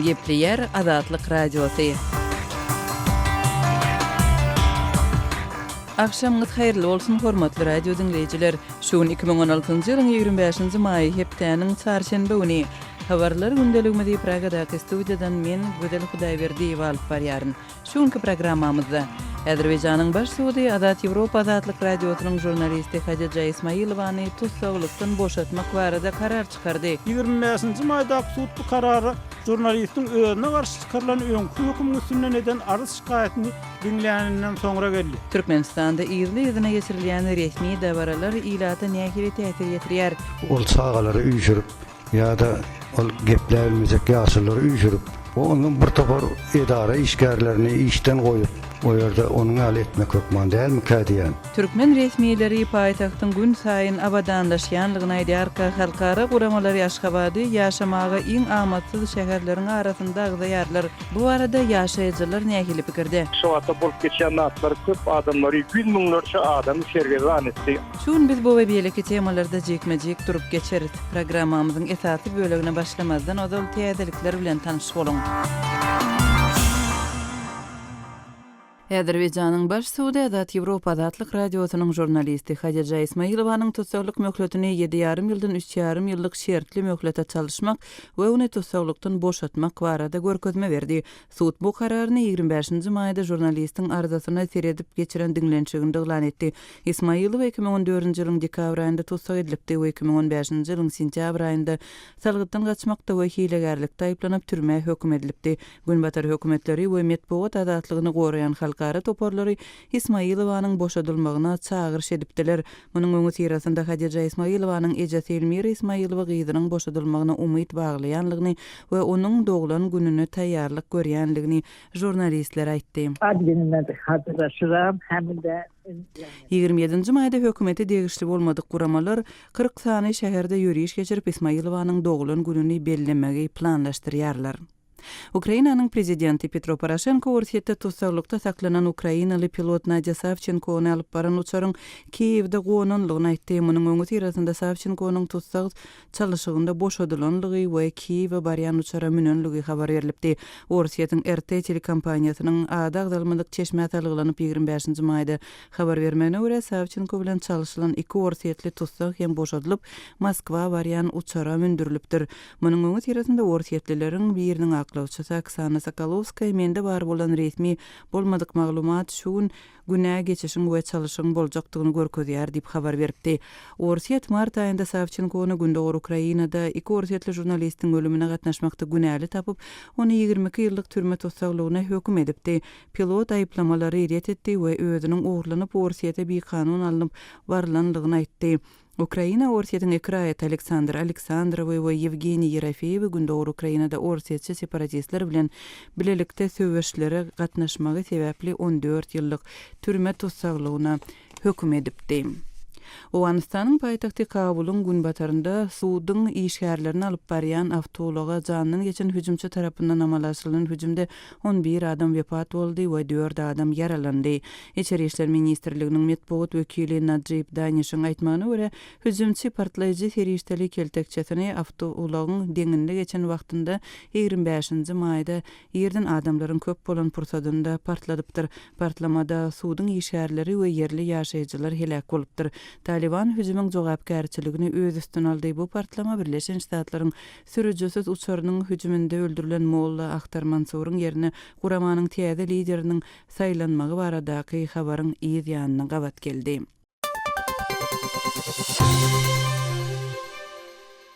Gepleyer Azatlyk Radiosu. Akşamınız hayırlı olsun hormatly radio dinleyijiler. Şuun 2016-njy ýylyň 25-nji maý hepdeniň çarşembe güni habarlar gündeliginde Pragadaky studiýadan men Gödel Hudaýberdi alyp barýaryn. Şuňky programmamyzda Azerbaýjanyň baş suwdy Azat Ýewropa Azatlyk Radiosynyň jurnalisti Hadija Ismailowany tutsagylykdan boşatmak barada karar çykardy. 25-nji maýda sud bu karary jurnalistiň özüne garşy çykarylan öňkü höküm üstünden eden arz şikaýatyny dinleýäninden soňra geldi. Türkmenistanda ýyzyna geçirilýän resmi dawaralar ilata nähili täsir ýetirýär. Ol çağaları üýşürüp ýa-da ol geplerimize ýaşylary üýşürüp onun bir topar idara işgärlerini işten goýup o ýerde onuň aly etmek hökman dälmi kädiýän. Türkmen resmiýetleri paýtagtyň gün saýyn abadanlaşýanlygyny aýdýar, halkara guramalary Aşgabaty ýaşamaga iň amatsyz şäherleriň arasynda ýarlar. Bu arada ýaşaýjylar nähili pikirde. Şu wagtda bolup geçýän natlar köp adamlary, gün müňlerçe adam şerge zanetdi. Şun biz bu we beýleki temalarda jekmejek durup geçerit. Programmamyzyň esasy bölegine başlamazdan ozal täzelikler bilen tanyşyp bolun. Azerbaýjanyň baş suwdy Azat Ýewropa Azatlyk Radiosynyň jurnalisti Hadija Ismailowanyň tutsaglyk möhletini 7,5 ýyldan 3,5 ýyllyk şertli möhlete çalyşmak we ony tutsaglykdan boşatmak barada görkezme berdi. Suwd bu kararyny 25-nji maýda jurnalistiň arzasyna seredip geçiren dinlençiginde elan etdi. Ismailow 2014-nji ýylyň dekabr aýynda tutsag edilipdi we 2015-nji ýylyň sentýabr aýynda salgytdan gaçmakda we hilegerlikde aýplanyp türme höküm edilipdi. Günbatar hökümetleri we medeniýet azatlygyny goraýan halkara toparlary Ismailowanyň boşadylmagyna çağırış edipdiler. Munyň öňü tirasynda Hadija Ismailowanyň ejesi Elmira Ismailowa gyzynyň boşadylmagyna umyt baglaýanlygyny we onuň doglan gününe taýýarlyk görýänligini jurnalistler aýtdy. Adgenime hazırlaşıram, hem de 27-nji maýda hökümeti degişli bolmadyk guramalar 40 sany şäherde ýürüýüş geçirip Ismailowanyň doglan gününi bellemegi planlaşdyrýarlar. Ukrainanyň prezidenti Petro Poroshenko orsiýetde tutsaglykda saklanan Ukrainaly pilot Nadya Savchenkony alyp baran uçaryň Kiýewde gonanlygyny aýtdy. Munyň öňü tirasynda Savchenkonyň tutsag çalyşygynda boşadylanlygy we Kiýewe barýan uçara münenligi habar berilipdi. Orsiýetiň RT telekompaniýasynyň adagdalmadyk çeşme atalygylanyp 25-nji maýda habar bermegine görä Savchenko bilen çalyşylan iki orsiýetli tutsag hem boşadylyp Moskwa barýan uçara mündürilipdir. Munyň öňü tirasynda orsiýetlileriň biriniň Lawçysa Oksana Sokolovskaya mende bar bolan resmi bolmadyk maglumat şuň günä geçişiň we çalyşyň boljakdygyny görkezýär diýip habar beripdi. Orsiýet mart aýynda Savchenkony gündöwür Ukrainada iki orsiýetli jurnalistiň ölümine gatnaşmakda günäli tapyp, ony 22 ýyllyk türme tutsaglygyna höküm edipdi. Pilot aýplamalary ret etdi we özüniň ugrulanyp orsiýete bir kanun alınıp barlanlygyny aýtdy. Ukraina orsiýetiň ekraýaty Aleksandr Aleksandrowy we Yevgeniy Yerofeýew gündöwür Ukrainada orsiýetçi separatistler bilen bilelikde söwüşlere gatnaşmagy sebäpli 14 ýyllyk türme tutsaglygyna höküm edipdi. Owganistanyň paýtagty Kabul'un günbatarynda suwdyň işgärlerini alyp barýan awtologa janyny geçen hüjümçi tarapyndan amalaşylan hüjümde 11 adam wepat boldy we 4 adam yaralandy. İçeri işler ministrliginiň medeniýet wekili Najib Danişiň aýtmagyna görä, hüjümçi partlaýjy ferişteli keltekçesini awtologyň deňinde geçen wagtynda 25-nji maýda ýerden adamlaryň köp bolan pursadynda partladypdyr. Partlamada suwdyň işgärleri we yerli ýaşaýjylar helak bolupdyr. Taliban hüjümüň jogapkärçiligini öz üstüne aldy. Bu partlama Birleşen Ştatlaryň sürüjüsiz uçarynyň hüjüminde öldürilen Molla Ahtar Mansuryň ýerine guramanyň täze lideriniň saýlanmagy baradaky habaryň iýiz ýanyna gabat geldi.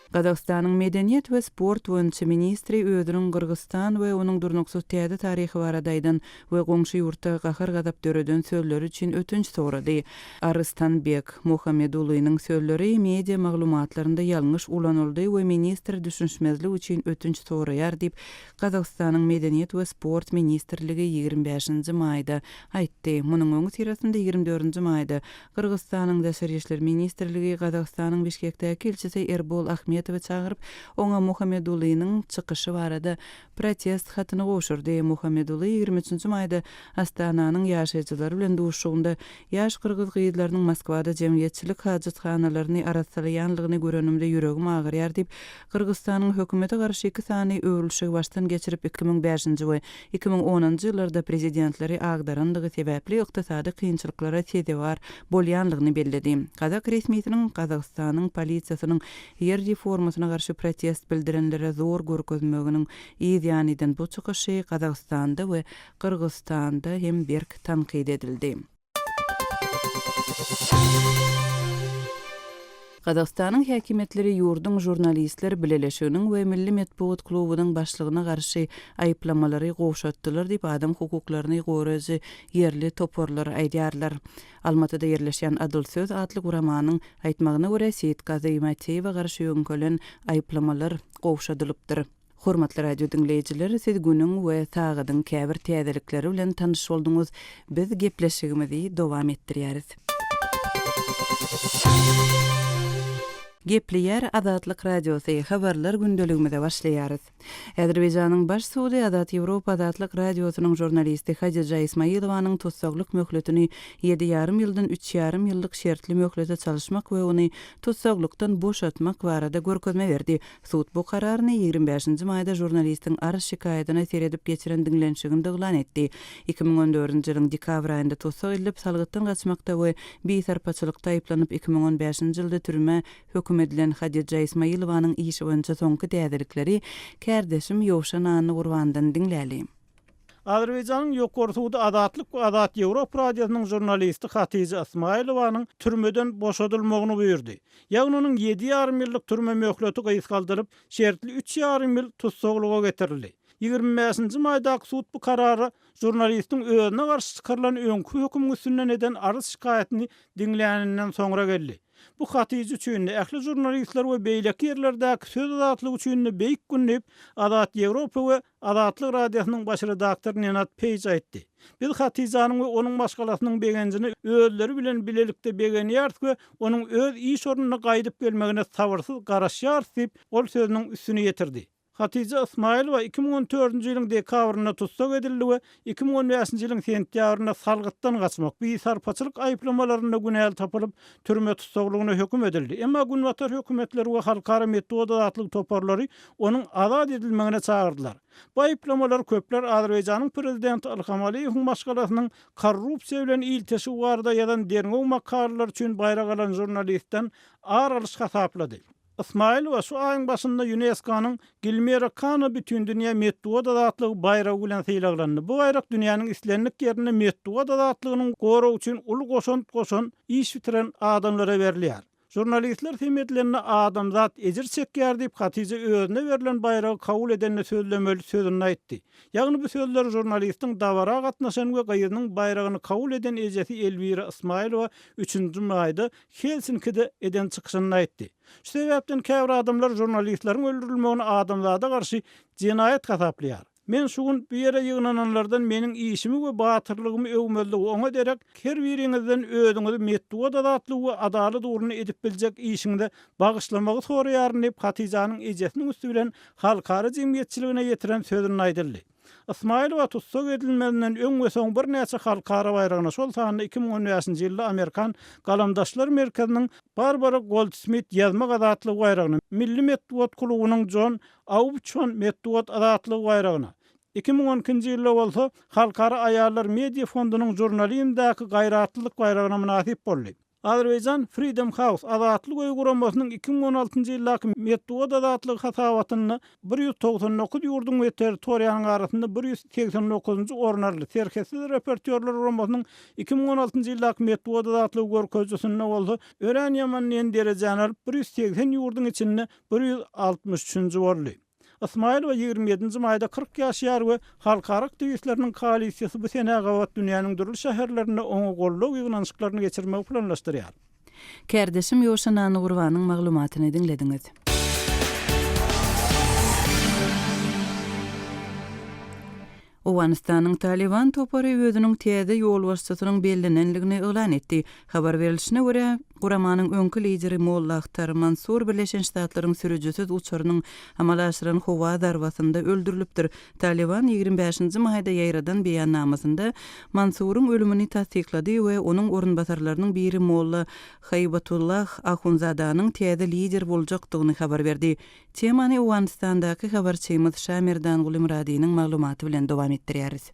Qazaqstanyň medeniýet we sport boýunça ministri özüniň Qırgızstan we onuň durnuksuz täze taryhy barada aýdan we goňşy ýurtda gahar gazap döreden sözleri üçin ötünç sorady. Arstanbek Muhammedulynyň sözleri media maglumatlarynda ýalňyş ulanyldy we ministr düşünşmezlik üçin ötünç soraýar diýip Qazaqstanyň medeniýet we sport ministrligi 25-nji maýda aýtdy. Munyň öňü tirasynda 24-nji maýda Qırgızstanyň daşary işler ministrligi Qazaqstanyň Bişkekdäki elçisi Erbol Ahmet Aytmatyby çağırıp oňa Muhammedulynyň çykyşy barada protest hatyny goşurdy. Muhammeduly 23-nji maýda Astananyň ýaşaýjylary bilen duşugynda ýaş kyrgyz gyýdlarynyň Moskwada jemgyýetçilik hajatxanalaryny araslaýanlygyny görenimde ýüregim agyrýar diýip Kyrgyzstanyň hökümete garşy 2 sany öwrülşigi baştan geçirip 2005-nji we 2010-njy ýyllarda prezidentleri agdarandygy sebäpli ykdysady kynçylyklara tedewar bolýanlygyny belledi. Kazak resmiýetiniň Kazakstanyň polisiýasynyň ýer reformasyna garşy protest bildirenlere zor görkezmeginiň ýanydan bu çykyşy Kazakstanda we Kyrgyzstanda hem berk tanqid edildi. Kazakstanyň häkimetleri ýurdun jurnalistler bileleşiginiň we Milli Medpuat klubynyň başlygyna garşy aýyplamалary goşatdylar diýip adam hukuklaryny gorazy ýerli toporlar aýdýarlar. Almatyda ýerleşen Adıl Söz adly guramanyň aýtmagyna görä Seyit Gazymatyýewe garşy ýönkelen aýyplamalar goşadylypdyr. Hormatly radio dinleýijiler, siz günüň we tagydyň käbir täzelikleri bilen tanyş bolduňyz. Biz gepleşigimizi dowam etdirýäris. Gepleýär Azatlyk radiosy habarlar gündeligimizde başlaýarys. Azerbaýjanyň baş suwdy Azat Ýewropa Azatlyk radiosynyň jurnalisti Hadija Ismailowanyň tutsaklyk möhletini 7,5 ýyldan 3,5 ýyllyk şertli möhlete çalyşmak we ony tutsaklykdan boşatmak barada görkezme berdi. Suwd bu kararyny 25-nji maýda jurnalistiň arş şikaýatyna seredip geçiren dinlenşiginde elan etdi. 2014-nji ýylyň dekabr aýynda tutsak edilip salgytdan gaçmakda we beýsarpaçylykda aýplanyp 2015-nji ýylda türme edilen Hadija Ismailowanyň işi boýunça soňky täzelikleri kärdeşim Ýowşan Anny Gurbandan dinläli. Azerbaýjanyň ýokary suwdy Azatlyk we Azat Ýewropa radiosynyň jurnalisti Hadija Ismailowanyň türmeden boşadylmagyny buyurdy. Ýagny onuň 7,5 ýyllyk türme möhleti gysgaldyryp, şertli 3,5 ýyl tutsaklyga getirildi. 25-nji maýda suwd bu karary jurnalistiň özüne garşy çykarylan öňkü höküm üstünden eden arz şikaýatyny dinleýäninden soňra geldi. Bu Hatice üçin ähli jurnalistler we beýleki ýerlerdäki söz azatlygy üçin beýik günnep Azat Ýewropa we Azatlyk radiosynyň baş redaktory Nenat Pejç aýtdy. Biz Hatijanyň we onuň başgalasynyň begenjini özleri bilen bilelikde begenýär we onuň öz iş ornuny gaýdyp gelmegine sabyrsyz garaşýar diýip ol sözüniň üstüne ýetirdi. Hadija Ismailowa 2014-nji ýylyň dekabryna tutsak edildi we 2015-nji ýylyň sentýabryna salgytdan gaçmak, beýsarpaçylyk aýyplamalaryna günäl tapylyp türme tutsaklygyna höküm edildi. Emma günwatar hökümetleri we halkara metod azatlyk toparlary onuň azat edilmegine çağırdylar. Bu aýyplamalar köpler Azerbaýjanyň prezidenti Ilham Aliýewiň başgalasynyň korrupsiýa bilen iltesi barada ýazan derňew makalalar üçin baýrak alan jurnalistden ağır alış hasaplady. Ismailowa şu aýyň başynda UNESCO-nyň Gilmera Kana bütün dünýä metod azatlygy baýragy bilen syýlaglandy. Bu baýrak dünýäniň islenlik ýerine metod azatlygynyň goraw üçin uly goşan iş bitiren adamlara berilýär. Jurnalistler himmetlerine adamzat ejir çekýär diýip Hatija özüne berilen baýragy kabul edenne sözlemeli sözüni aýtdy. Ýagny bu sözler jurnalistiň dawara gatnaşan we gaýrynyň baýragyny kabul eden ejesi Elvira Ismailowa 3-nji maýda Helsinki'de eden çykyşyny aýtdy. Şu sebäpden käbir adamlar jurnalistleriň öldürilmegine adamzada garşy jinayet hasaplaýar. Men şugun bir ýere ýygnananlardan meniň işimi we batyrlygymy öwmeli oňa derek her biriňizden özüňizi metod azatlygy we adalet uğruna edip biljek işiňde bagyşlamagy soraýaryn diýip Hatijanyň ejesiniň üstü bilen halkara jemgyýetçiligine ýetiren sözüni aýdyldy. Ismailowa tutsak edilmelinden öň we soň bir näçe halkara baýragyna şol sany 2015-nji ýylda Amerikan Galamdaşlar Merkeziniň Barbara Goldsmith ýazma azatlygy baýragyna, Milli Medpuat klubynyň John Aubuchon Medpuat azatlygy baýragyna, 2012-nji ýylda bolsa Halkara Aýallar Media Fondunyň jurnalizmdäki gaýratlylyk baýragyna munasip boldy. Azerbaýjan Freedom House azatlyk uyguramasynyň 2016-njy ýyldaky metod azatlygy hasabatyny 199 ýurdun we territoriýanyň arasynda 189-njy ornarly. Serhesiz reportyorlar uramasynyň 2016-njy ýyldaky metod azatlygy görkezjisinde bolsa, Ören Ýamanlyň derejäni alyp 180 ýurdun içinde 163-njy boldy. Ismailowa 27-nji maýda 40 ýaşar we halkara aktivistleriniň koalisiýasy bu sene gawat dünýäniň dürli şäherlerinde oňa golluk ýygnanşyklaryny geçirmek planlaşdyrýar. Kärdeşim Ýowşan Anny Gurbanyň maglumatyny dinlediňiz. Owganistanyň Taliban topary özüniň täze ýol başçysynyň bellenenligini elan etdi. Habar berilişine görä, Guramanyň öňkü lideri Molla Ahtar Mansur Birleşen Ştatlaryň sürüjüsiz uçurynyň amala aşyran Howa darwasynda öldürilipdir. Taliban 25-nji maýda ýaýradan beýannamasynda Mansur'un ölümini tasdiklady we onuň orunbasarlarynyň biri Molla Haybatullah Ahunzadanyň täze lider boljakdygyny habar berdi. Temany Awganistandaky habarçymyz Şamirdan Gulimradiýanyň maglumaty bilen dowam etdirýäris.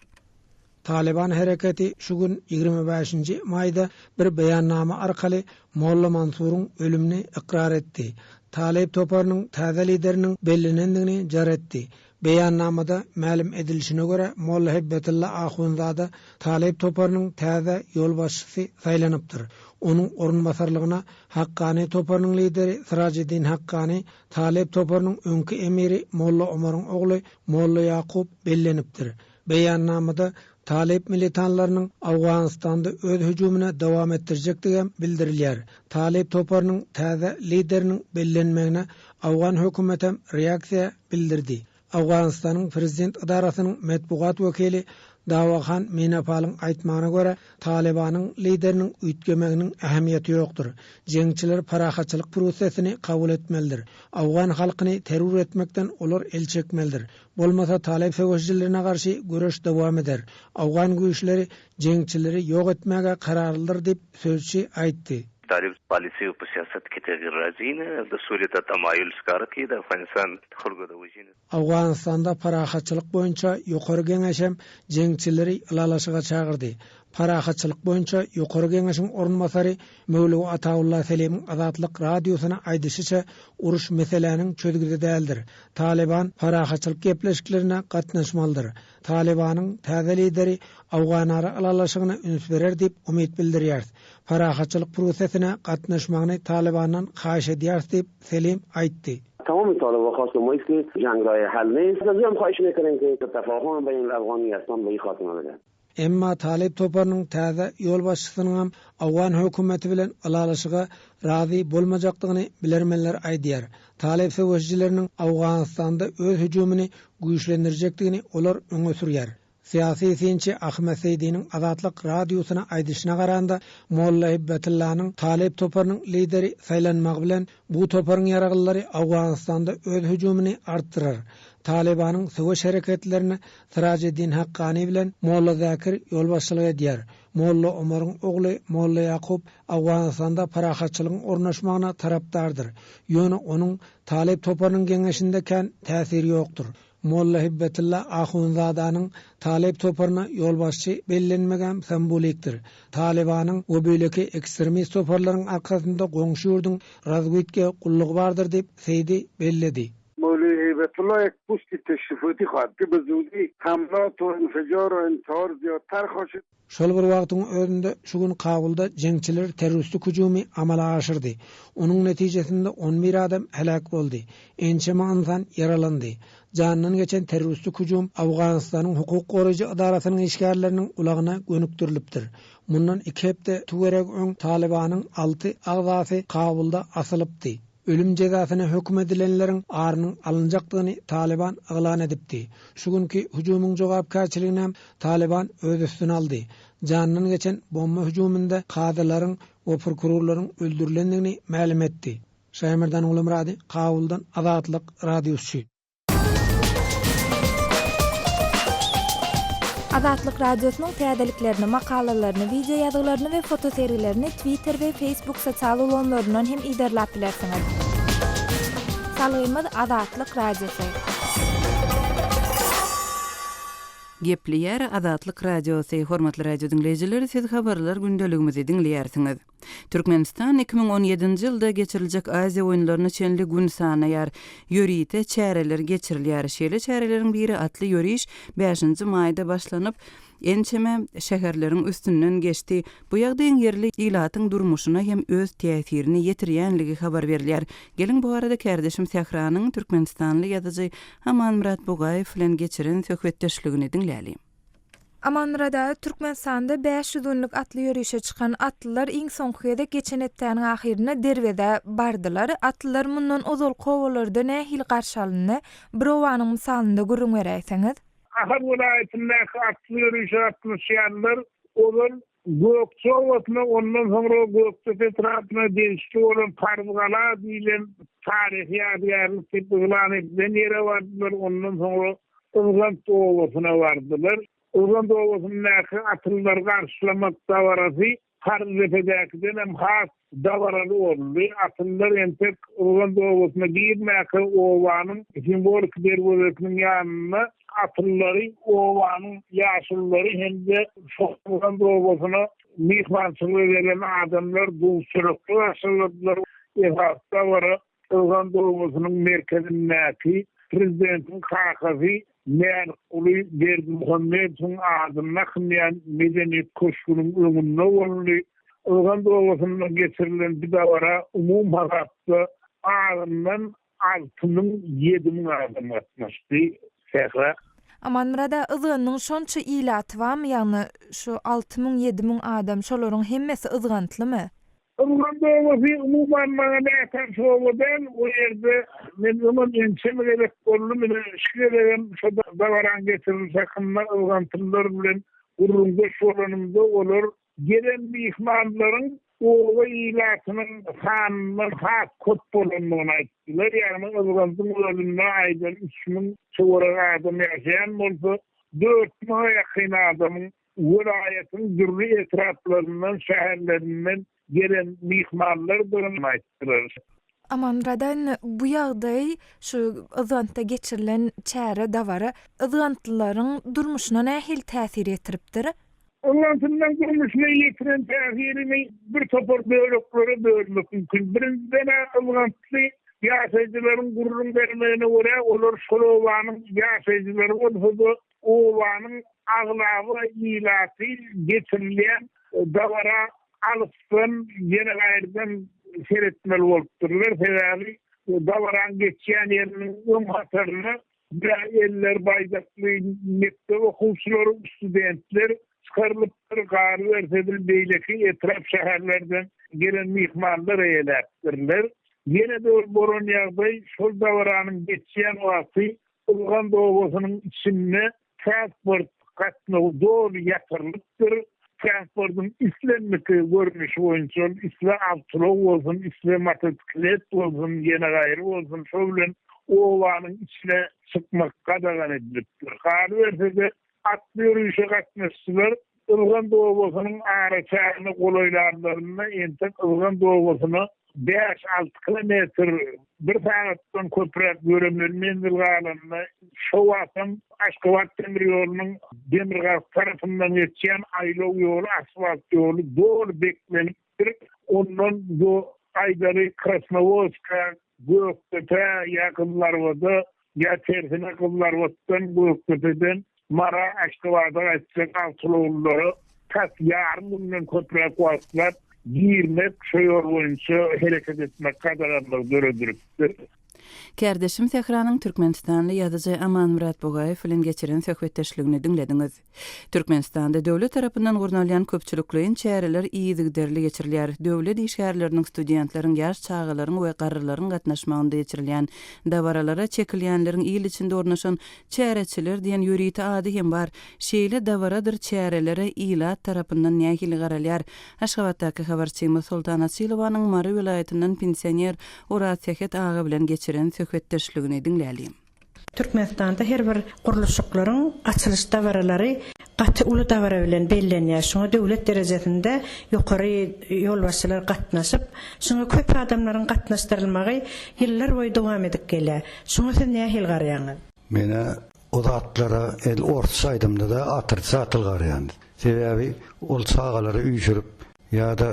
Taliban hareketi şu gün 25-nji maýda bir beýannama arkaly Molla Mansur'un ölümini ikrar etdi. Talib toparının täze lideriniň bellenendigini jar etdi. Beýannamada ma'lum edilişine göre Molla Haybatullah Ahunzada Talib toparının täze ýol başçysy saýlanypdyr. Onun orunbasarlygyna Haqqani toparının lideri Sirajiddin Haqqani, Talib toparının öňkü emiri Molla Omaryň ogly Molla Yaqub bellenipdir. Beýannamada Talib militanlarynyň Awganistanda öz hüjümüne dowam etdirjekdigi bildirilýär. Talib toparının täze lideriniň bellenmegine Awgan hökümeti reaksiýa bildirdi. Awganistanyň prezident idarasynyň matbuat wekili Dawahan Minapalyň aýtmagyna görä, Talibanyň lideriniň üýtgemeginiň ähmiýeti ýokdur. Jeňçiler parahaçylyk prosesini kabul etmelidir. Awgan halkyny terror etmekden olar el çekmelidir. Bolmasa Talib söwüşçilerine garşy göreş dowam eder. Awgan güýçleri jeňçileri ýok etmäge kararlydyr diýip sözçi aýtdy. طالب پالیسی او په سیاست کې تغیر راځي نه د سوریه ته تمایل ښکار کوي د افغانستان خلکو د وژنې Awganistanda parahaçylyk boýunça ýokary geňeşem jeňçileri ilalaşyga çagyrdy. Parahaçylyk boýunça ýokary geňeşiň orunbasary Mevlevi Ataullah Selim'in Azatlyk radiosyna aýdyşyça uruş meseleläriniň çözgüde däldir. Taliban parahaçylyk gepleşiklerine gatnaşmalydyr. Talibanyň täze lideri Awganara ilalaşygyna üns berer diýip umyt bildirýär. Parahaçylyk prosesine gatnaşmagyny Talibandan haýyş edýär diýip Selim aýtdy. تمام طالبان خواست ما است که جنگ راه حل نیست. از هم خواهش میکنیم که تفاهم بین افغانستان به این خاتمه بده. Emma Talib toparının täze ýol başçysynyň Awgan hökümeti bilen alalaşyga razy bolmajakdygyny bilermenler aýdýar. Talib söwüşçileriniň Awganistanda öz hüjümini güýçlendirjekdigini olar öňe sürýär. Siyasi sinçi Ahmet Seydi'nin Azatlyk radiosyna aýdyşyna garanda Molla Haybatullah Talib toparının lideri saýlanmagy bilen bu toparyň ýaragylary Awganistanda öz hüjümini artdyrar. Talibanyň söwüş hareketlerini Sirajiddin Haqqani bilen Molla Zakir ýolbaşçylyk edýär. Molla Omaryň ogly Molla Yaqub Awganistanda parahaçylygyň ornaşmagyna tarapdardyr. Ýöne onuň Talib toparynyň geňeşinde kän täsiri ýokdur. Molla Haybatullah Ahunzadanyň Talib toparyna ýolbaşçy bellenmegen sembolikdir. Talibanyň o böýleki ekstremist toparlaryň arkasynda goňşy ýurdun razwitke gullygy bardyr diýip Seydi belledi. مولوی هیبت الله یک پست تشریفاتی خواهد که به زودی حملات و انفجار و انتحار زیادتر خواهد شد. Şol bir wagtyň özünde şu gün Kabulda jeňçiler terroristlik hüjümi amala aşyrdy. Onuň netijesinde 11 adam helak boldy. Ençeme insan yaralandy. Janyny geçen terroristlik hüjüm Awganistanyň hukuk goraýjy idarasynyň işgärleriniň ulagyna gönükdirilipdir. Mundan 2 hepde tuwerek öň Talibanyň 6 agzasy Kabulda asylypdy. Ölüm cezasyna hökm edilenleriň arynyň alınjakdygyny Taliban elan edipdi. Şu günkü hüjümüň jogapkärçiligini Taliban öz üstüne aldy. Janyny geçen bomba hüjüminde kadylaryň we prokurorlaryň öldürilendigini ma'lum etdi. Şaýmyrdan Gulimradi, Kabuldan Azatlyk radiosu. Azatlyk radiosynyň täzeliklerini, makalalaryny, video ýazgylaryny we foto seriýlerini Twitter we Facebook sosial ulanlaryndan hem iderläp bilersiňiz. Salymyz Azatlyk radiosu. Gepleýär Azatlyk radiosu. Hormatly radio dinleýijileri, siz habarlar gündeligimizi dinleýärsiňiz. Türkmenistan 2017-nji ýylda geçiriljek Aziýa oýunlaryny çenli gün sanaýar. Ýörite çäreler geçirilýär. Şeýle çäreleriň biri atly ýöriş 5-nji maýda başlanyp ençeme şäherleriň üstünden geçdi. Bu ýagdaýyň yerli ilatyň durmuşyna hem öz täsirini ýetirýänligi habar berilýär. Gelin bu arada kärdeşim Sähranyň Türkmenistanly ýazyjy Aman Murat Bogaýew bilen geçiren söhbetdeşligini dinläýär. Amanrada Türkmenistanda 500 günlük atly ýörüşe çykan atlylar iň soňky ýerde geçen hepdäniň ahirine derwede bardylar. Atlylar mundan ozal kowalarda nähil garşy alyndy. Birowanyň misalynda görüň beräýsiňiz. Ahar vilayetindeki atlı yürüyüşe atmışyanlar onun Gökçe Ovası'na ondan sonra Gökçe etrafına değişti olan Parvgala diyen tarihi yadigarlık ilan edilen yere vardılar. Ondan sonra Irgant Ovası'na vardılar. Irgant Ovası'nın atıllar karşılamakta varası Karlıtepe'dekinden hem has davaralı oldu. Atıllar entek Irgant Ovası'na girmek ovanın simbolik dervozesinin yanına atılları, ovanın yaşılları hem de Irgant Ovası'na mihmansılığı veren adamlar dulçuruklu aşıladılar. Esasda var Irgant Ovası'nın merkezindeki Prezidentin kakası Merkuli Berdimuhammed'in adına kınlayan medeniyet koşkunun önünde oldu. Irgant Ovası'ndan geçirilen bir davara umum hakkı ağından 6'nın 7'nin adım atmıştı. Sekre. Aman murada ızganyň şonça ilaty barmy, ýagny şu 6.000 7.000 adam şolaryň hemmesi ızgantlymy? Irgant Ovasy umuman maňa näçe şowadan o ýerde men zaman ençeme gerek boldy, men şeýle şu davaran getirilse kynlar ızgantlylar bilen urrunda şolanymda olar. Gelen mihmanlaryň owa ilatynyň sanyny hak köp bolanlygyny aýtdylar. Ýani ızgantyň ölümine aýdan 3.000 çowara adam ýaşaýan bolsa 4.000 ýakyn adamyň welaýatyň dürli etraplaryndan, şäherlerinden gelen mihmanlar durum aýtdylar. Aman radan bu ýagdaý şu ızgantda geçirilen çäre dawara ızgantlylaryň durmuşyna nähil täsir etdiripdir? Irgantlyň durmuşyna ýetiren täsirini bir topar böleklere bölmek mümkin. Birinciden ızgantly ýaşaýjylaryň gurrun bermegine görä olar şolowanyň ýaşaýjylary bolsa owanyň aglawy ilaty geçirilen dawara alypdan ýene gaýrdan seretmeli bolupdurlar. Sebäbi dawaran geçýän ýeriniň öň hatarlyny bir eller baýdakly mektep okuwçylary, studentler çıkarılıpdyr, gary bersedil beýleki etraf şäherlerden gelen mihmanlar eýeläpdirler. Ýene de boron ýagdaý şol dawaranyň geçýän wagty Irgant Owasynyň içinde transport gatnawy dolu ýatyrylypdyr. Transportun islenmeki görünüşü boyunca isle avtolog olsun, isle motosiklet olsun, ýene gaýry olsun, şol bilen owanyň içine çykmak gadagan edilipdir. Gary bersede atly ýürüýüşe gatnaşypdyr. Irgant Owasynyň araçagyny golaýlarlaryna entek Irgant Owasyna 5-6 kilometr bir saatdan köprek görünmeli galanyna şu wagtym Aşgabat temir ýolunyň Demirgaş tarapyndan geçýän aýlaw ýolu, asfalt ýolu dol beklenipdir. Ondan bu aýdary Krasnovodska, Göktepe ýakynlarynda ýa tersine kıllarwatdan Göktepe'den Mara Aşgabat'a geçen altılowlary kat ýarym bundan köprek wagtlar girmek, şu ýol boýunça hereket etmek kadarlar görüldüripdir. Kerdeşim Sehranyň Türkmenistanly ýazyjy Aman Murat Bogaýew bilen geçiren söhbetdeşligini dinlediňiz. Türkmenistanda döwlet tarapyndan gurnalýan köpçülikliň çäreler iýdigderli geçirilýär. Döwlet işgärleriniň studentlaryň ýaş çağalaryň we garrylaryň gatnaşmagynda geçirilýän dawaralara çekilýänleriň ýyl içinde ornaşan çäreçiler diýen ýöriti ady hem bar. Şeýle dawaradyr çärelere ýylat tarapyndan nähili garalýar. Aşgabatdaky habarçymyz Sultan Asylowanyň Mary welaýatynyň pensioner Orat Sehet ağa bilen geçiren söhbetdeşligini dinläýär. Türkmenistanda her bir guruluşyklaryň açylyş dawaralary gaty uly dawara bilen bellenýär. Şoňa döwlet derejesinde ýokary ýolbaşçylar gatnaşyp, şoňa köp adamlaryň gatnaşdyrylmagy ýyllar boýy dowam edip gelýär. Şoňa sen nähil garaýaňyz? Mene o zatlara el orta aýdymda da atyrça atylgarýandy. Sebäbi ol çağalary üýşürip ýa-da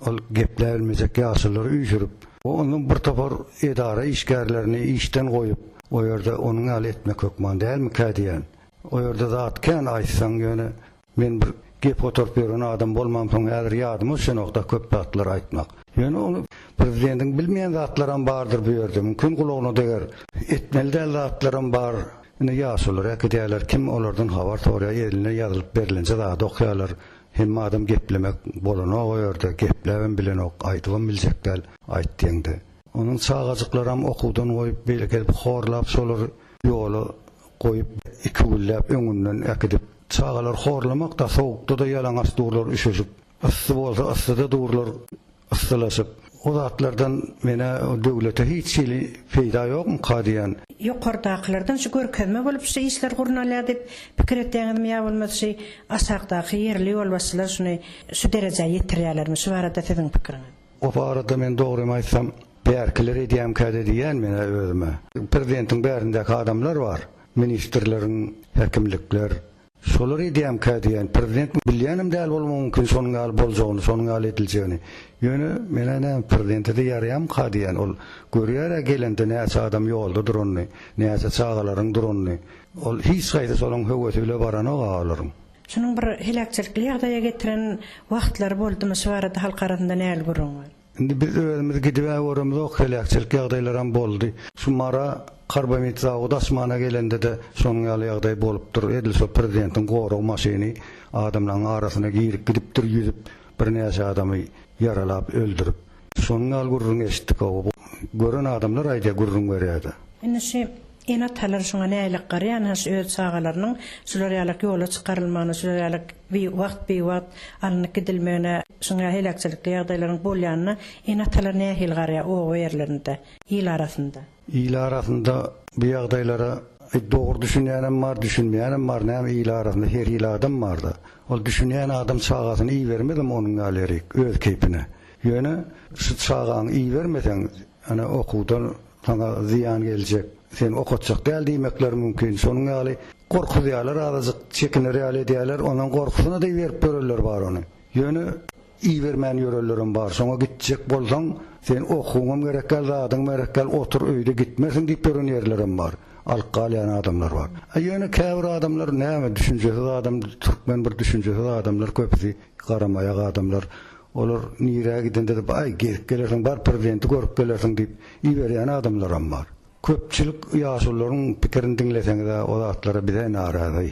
ol gepler bilmejek ýaşylary üýşürip onun bir topar edara işgärlerini işten goýup, o ýerde onuň aly etmek hökman dälmi kädiýän. O ýerde zatken aýtsaň ýöne men bir gep oturup ýören adam bolmam soň häzir ýadymy şu nokta köp zatlar aýtmak. Ýöne onu prezidentiň bilmeýän zatlaram bardyr bu ýerde. Mümkin gulagyna deger etmeli däl zatlaram bar. Ine ýaşylar äkidýärler kim olardan habar torýa ýeline ýazylyp berilince da dokýarlar. Hem adam geplemek bolana o ýerde gepläben bilen ok aýdygan biljekler aýtdyňdy. Onun çağajyklaram okuwdan goýup beýle gelip horlap şolar ýoly goýup iki güllap öňünden äkidip çağalar horlamak da sowukda da ýalaňaç durlar üşeşip ıssy bolsa ıssyda durlar, ıssylaşyp. O zatlardan mene döwlete hiç şeýle peýda ýokmy kadiýan? Ýokardakylardan şu görkezme bolup şu işler gurnalýar dip pikir etdiňim ýa bolmasy asaqdaky yerli ýolbaşçylar şuny şu derejeye ýetirýärlermi? Şu barada siziň pikiriňiz? O barada men dogry aýtsam, bärkiler edýän käde diýen mene özüme. Prezidentiň bärindäki adamlar bar, ministrleriň, häkimlikler. Şolar edýän käde prezident bilýänim däl bolmagy mümkin, şonuň gal boljagyny, şonuň gal ediljegini. Ýöne mene prezidente de ýarayam kadiýan ol görýär gelende näçe adam ýolda durunny, näçe çağalaryň durunny. Ol hiç gaýda şonuň höweti bile barany galarym. Şunun bir helakçylykly ýagdaýa getiren wagtlar boldymy şu arada halk arasynda näl gurulýar? Indi biz özümüz gidip öwrümde ok helakçylyk ýagdaýlaram boldy. Şu mara karbamid zawody asmana gelende de şonuň ýaly ýagdaý bolupdyr. Edilso prezidentiň goraw maşyny adamlaryň arasyna girip gidipdir, ýüzüp bir näçe adamy yaralap öldürüp. Şonuň ýaly gurrun eşitdik o. Gören adamlar aýda gurrun berýärdi. Indi şu ena talar şoňa nälik garýan has öz sagalarynyň şular ýaly ýola çykarylmagyny, şular ýaly bir wagt alnyp gidilmegine, şoňa helakçylykly ýagdaýlaryň bolýanyny ena talar nähil garýar o ýerlerinde, ýyl arasynda. Ýyl arasynda bu ýagdaýlara dogry düşünýänem bar, düşünmeýänem bar, näme ýyl arasynda her ýyl adam bardy. Ol düşünýän adam çagasyny iyi bermedim onuň galerik öz keypine. Ýöne şu çagaň iyi bermesen, ana okuwdan sana ziyan geljek. Sen okutjak däl diýmekler mümkin. Şonuň ýaly gorky diýerler, arazyk çekinir ýaly diýerler, onuň gorkusyna da berip bererler bar ony. Ýöne iyi bermän ýörellerim bar. Şoňa gitjek bolsaň, sen okuwum gerek gal, zadyň gerek gal, otur öýde gitmesin diýip beren ýerlerim bar. Alqalyan adamlar var. Ýöne käbir adamlar näme düşünjesi adam, türkmen bir düşünjesi adamlar köpüsi garamaýak adamlar. Olar nire gidende de ay gelersin bar prezidenti görüp gelersin diýip iýerýän adamlar bar. Köpçilik ýaşullaryň pikirini dinleseňiz o zatlara bize narazy.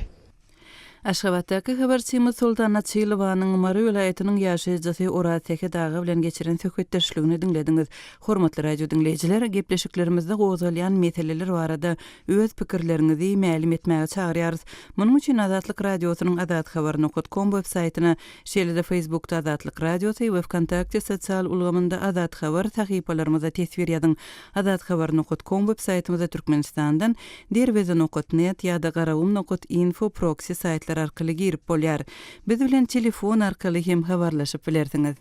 Aşgabatdaky habarçymyz Sultan Naçylowanyň Mary vilayatynyň ýaşaýjysy Orateke dagy bilen geçiren söhbetdeşligini dinlediňiz. Hormatly radio dinleýijiler, gepleşiklerimizde gozalýan meseleler barada öz pikirleriňizi mälim etmäge çagyrýarys. Munuň üçin Azatlyk radiosynyň azathabar.com websaýtyna, şeýle-de Facebookda Azatlyk radiosy we Wkontakte sosial ulgamynda Azat Habar sahypalarymyza tesbir ýazyň. Azathabar.com websaýtymyza Türkmenistandan derwezi.net ýa-da garawum.info proxy saýtlar arkaly girip bolýar. Biz bilen telefon arkaly hem habarlaşyp bilersiňiz.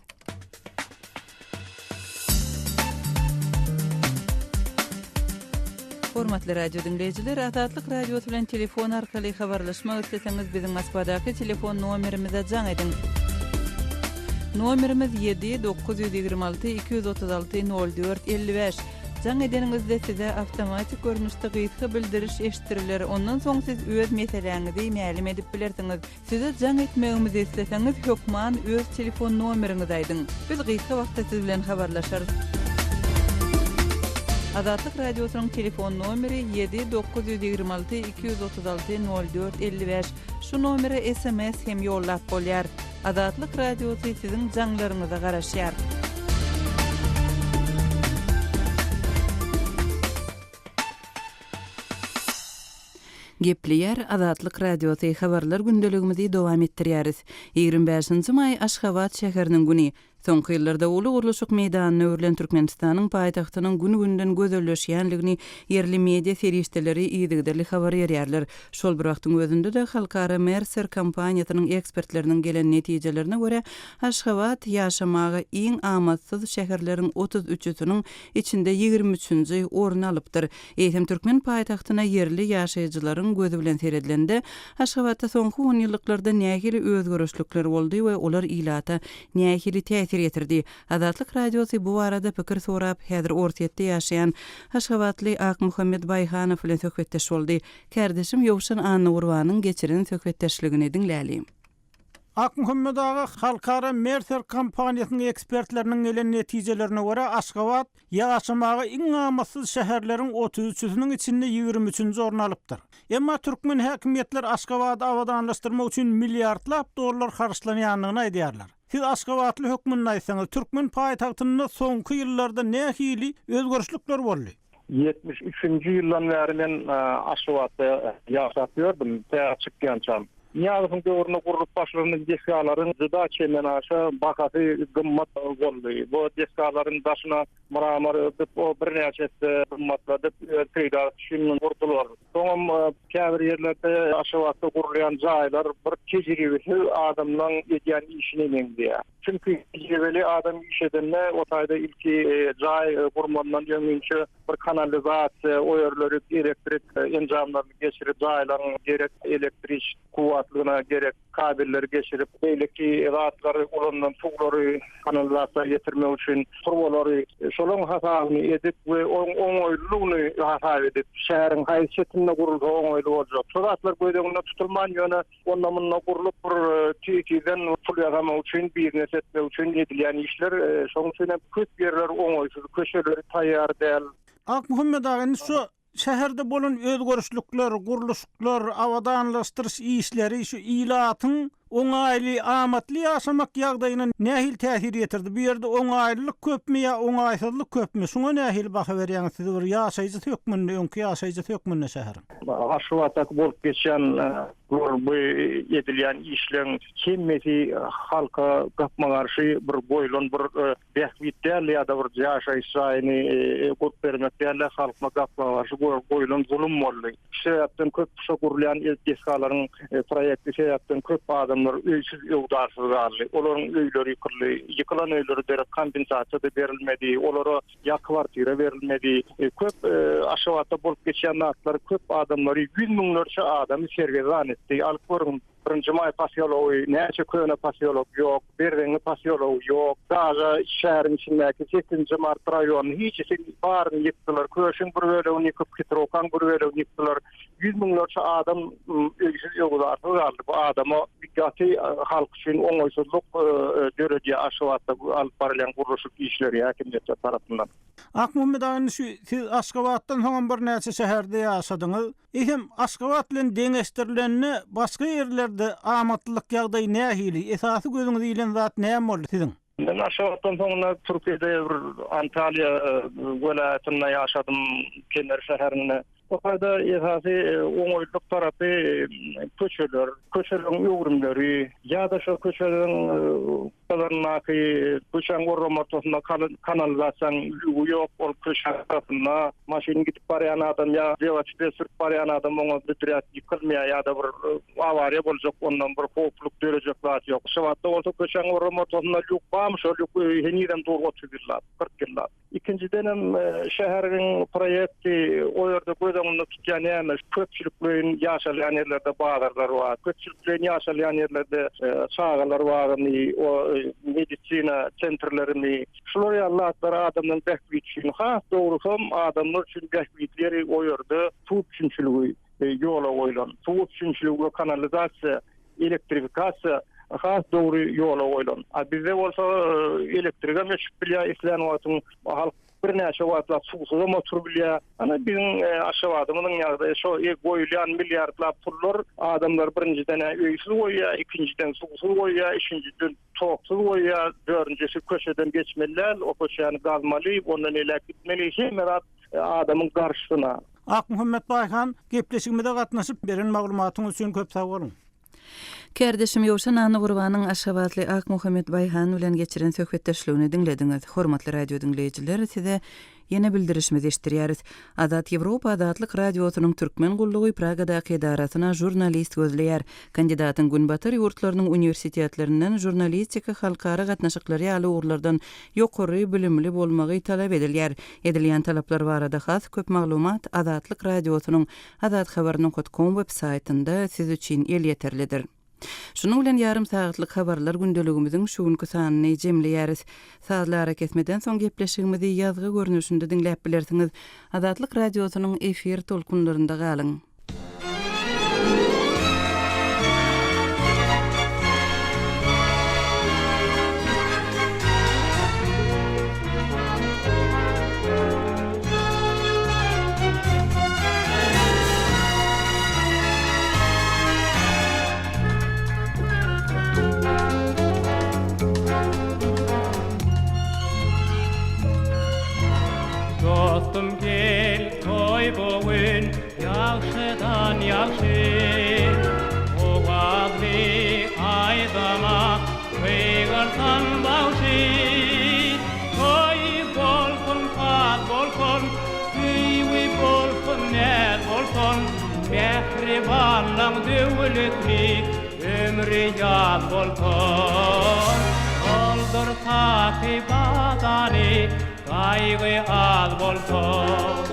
Hormatly radio dinleyijiler, Azatlyk radiosy bilen telefon arkaly habarlaşmak isteseňiz biziň Moskvadaky telefon nomerimize jaň ediň. Nomerimiz 7-926-236-04-55. Jaň edeningizde size awtomatik görnüşde gysga bildiriş eşitdiriler. Ondan soň siz öz meseleňizi mälim edip bilersiňiz. Size jaň etmegimizi isteseňiz hökman öz telefon nomeriňizi aýdyň. Biz gysga wagtda siz bilen habarlaşarys. Azatlyk radiosynyň telefon nomeri 7-926-236-04-55. Şu nomere SMS hem ýollap bolýar. Azatlyk radiosy siziň jaňlaryňyza garaşýar. Gepleyer Azatlyk radiosy habarlar gündeligimizi dowam etdirýäris. 25-nji may Aşgabat şäheriniň güni. Soňky ýyllarda uly gurulşyk meýdanyny örlen Türkmenistanyň paýtagtynyň gün-günden gözelleşýänligini yerli media serişdeleri ýygyderli habar berýärler. Şol bir wagtyň özünde de halkara Mercer kompaniýasynyň ekspertleriniň gelen netijelerine görä Aşgabat ýaşamagy iň amatsyz şäherleriň 33-üniň içinde 23-nji orun alypdyr. Eýsem Türkmen paýtagtyna yerli ýaşaýjylaryň gözü bilen seredilende Aşgabatda soňky 10 ýyllyklarda nähili özgörüşlikler boldy we olar ilata nähili getirdi. Azatlyk radiosy bu arada pikir sorap, häzir ortaýetde ýaşaýan Aşgabatly Ak Muhammed Bayhanow bilen söhbetdeş boldy. Kardeşim Ýowşan Annurwanyň geçiren söhbetdeşligini dinläli. Ak Muhammed ağa halkara Mercer kompaniýasynyň ekspertleriniň gelen netijelerine görä Aşgabat ýaşamagy iň amatsyz şäherleriň 33-üniň içinde 23-nji orun alypdyr. Emma türkmen häkimetler Aşgabaty awadanlaşdyrmak üçin milliardlap dollar harçlanýanyny aýdýarlar. Siz Aşgabatly hökmüni aýtsaňyz, türkmen paýtagtynda soňky ýyllarda nähili özgörüşlikler boldy? 73-nji ýyldan bäri men Aşgabatda ýaşap ýördüm, täze çykýançam. Niýazyň döwrüne gurulyp başlanan deskalaryň jyda çenden aşa bakaty gymmat boldy. Bu deskalaryň başyna maramar öpüp o bir näçesi gymmatladyp peýda şunun gurdular. Soňam käbir ýerlerde aşawatda gurulýan jaýlar bir tejribeli adamlaryň edýän işini meňdiýär. Çünki tejribeli adam iş edende o taýda ilki jaý gurmandan ýöňünçe bir kanalizasiýa, o ýerleri elektrik enjamlaryny geçirip jaýlaryň gerek elektrik kuwatlygyna gerek kabelleri geçirip beýleki rahatlary ulandan suglary kanalizasiýa getirmek üçin turbalary şolaň hasabyny edip we oňoýlulygyny hasap edip şäheriň haýsyetine guruldy oňoýlu boljak. Suratlar göýdeginde tutulman ýöne ondan mundan gurulyp bir tüýkiden pul ýagamak üçin biznes etmek üçin edilýän işler şoň üçin köp ýerler oňoýsuz, köşeleri taýýar däl. Ak Muhammed agany şu şäherde bolan özgörüşlükler, guruluşlar, awadanlaşdyryş işleri şu ilatyň oňaýly, amatly ýaşamak ýagdaýyna nähil täsir ýetirdi? Bu ýerde oňaýlylyk köpmi ýa oňaýsızlyk köpmi? Şoňa nähil baha berýäňiz? Siz bir ýaşaýjy tökmünde, öňki ýaşaýjy tökmünde şäherin. Aşgabat bolup geçen bu edilýän işleň hemmeti halka gapma garşy bir boýlan bir bähwitdäl ýa-da bir ýaşaýyş şaýyny gop bermekdäl halkma gapma garşy boýlan zulüm boldy. Şeýatdan köp şokurlayan deskalaryň proýekti şeýatdan köp adamlar öýsüz ýogdarsyz galdy. Olaryň öýleri ýykyldy, ýykylan öýleri derek kompensasiýa berilmedi, olara ýa kwartira berilmedi. Köp aşawatda bolup geçen natlar köp adamlary 100 miňlerçe adam serge zanetdi. Alyp görün birinci may pasiýology, näçe köne pasiýolog ýok, berdeňi pasiýolog ýok. Daja şäheriň içindäki 7-nji mart raýonyny hiçsi baryny ýykdylar. Köşüň bir bölegi ýykyp gitrokan bir bölegi ýykdylar. 100 miňlerçe adam öýsüz ýogdarsyz galdy. Bu adama dikkati halk üçin oňoýsuzlyk döredýä aşawatda alyp barýan guruluşyk işleri häkimlet tarapyndan. Ak Muhammed agany şu siz Aşgabatdan soň bir näçe şäherde ýaşadyňyz. Ehem Aşgabat bilen deňeşdirilenni başga ýerlerde amatlylyk ýagdaýy nähili? Esasy gözüňiz ilen zat näme boldy siziň? Ben aşawatdan soňra Türkiýede bir Antalya welaýatyna ýaşadym, Kemer şäherinde. Oňda esasy oňoýluk tarapy köçelerin ýogrumlary ýa-da şu köçelerin kalanlaky köçeň gorramatynda kanalizasiýaň ýok, ol köçeň tarapynda maşyn gidip barýan adam ýa velosiped sürüp barýan adam oňa bitirät ýykylmaýar ýa-da bir awariýa boljak, ondan bir howplyk derejek zat ýok. Şewatda bolsa köçeň gorramatynda ýok bam, şol ýok heniden dur 30 ýyllar, 40 ýyllar. İkinciden hem şäheriň proýekti o ýerde gözüňde tutýan ýa-da köpçüliklerin ýaşalýan ýerlerde bazarlar bar, köpçüliklerin ýaşalýan ýerlerde çağalar bar, o medisina sentrlerini, şular ýalatlar adamdan bähwit üçin, has dogrusam adamlar üçin bähwitleri o ýerde suw üçinçiligi ýola goýulan, suw üçinçiligi kanalizasiýa, elektrifikasiýa has dogry ýola goýulan. Bizde bolsa elektrika meşgul bilýär, islen wagtyň halk bir näçe wagtlar suwsuza motor bilýär. Ana biziň aşawatymyň ýagdaýy şo goýulan milliardlap pullar adamlar birinciden öýsüz goýýar, ikinciden suwsuz goýýar, üçünciden toksuz goýýar, dördüncüsi köşeden geçmeliler, o köşäni gazmaly, ondan elek gitmeli, hemerat adamyň garşysyna. Ak Muhammed Bayhan gepleşigimizde gatnaşyp beren maglumatyň üçin köp sag bolun. Kerdeşim Ýowşan Anny Gurbanyň Aşgabatly Ak Muhammed Bayhan bilen geçiren söhbetdeşligini dinlediňiz. Hormatly radio dinleýijiler, size ýene bildirişimizi eşdirýäris. Adat Ýewropa Adatlyk radiosynyň türkmen gullugy Pragadaky edarasyna jurnalist gözleýär. Kandidatyň günbatyr ýurtlarynyň universitetlerinden jurnalistika halkara gatnaşyklary ýaly urlardan ýokary bilimli bolmagy talap edilýär. Edilýän talaplar barada has köp maglumat Adatlyk radiosynyň adathabaryny.com web saýtynda siz üçin el ýeterlidir. Şunun bilen yarım saatlyk habarlar gündeligimiziň şu günkü sanyny jemleýäris. Saatlara kesmeden soň gepleşigimizi ýazgy görnüşinde dinläp bilersiňiz. Adatlyk radiosynyň efir tolkunlarynda galyň. Dostum gel toy bugün, yaxşıdan yaxşı, oğa mehribanlaň döwletli ömrü yad bolsun. Oldur taky badany, gaýgy az bolsun.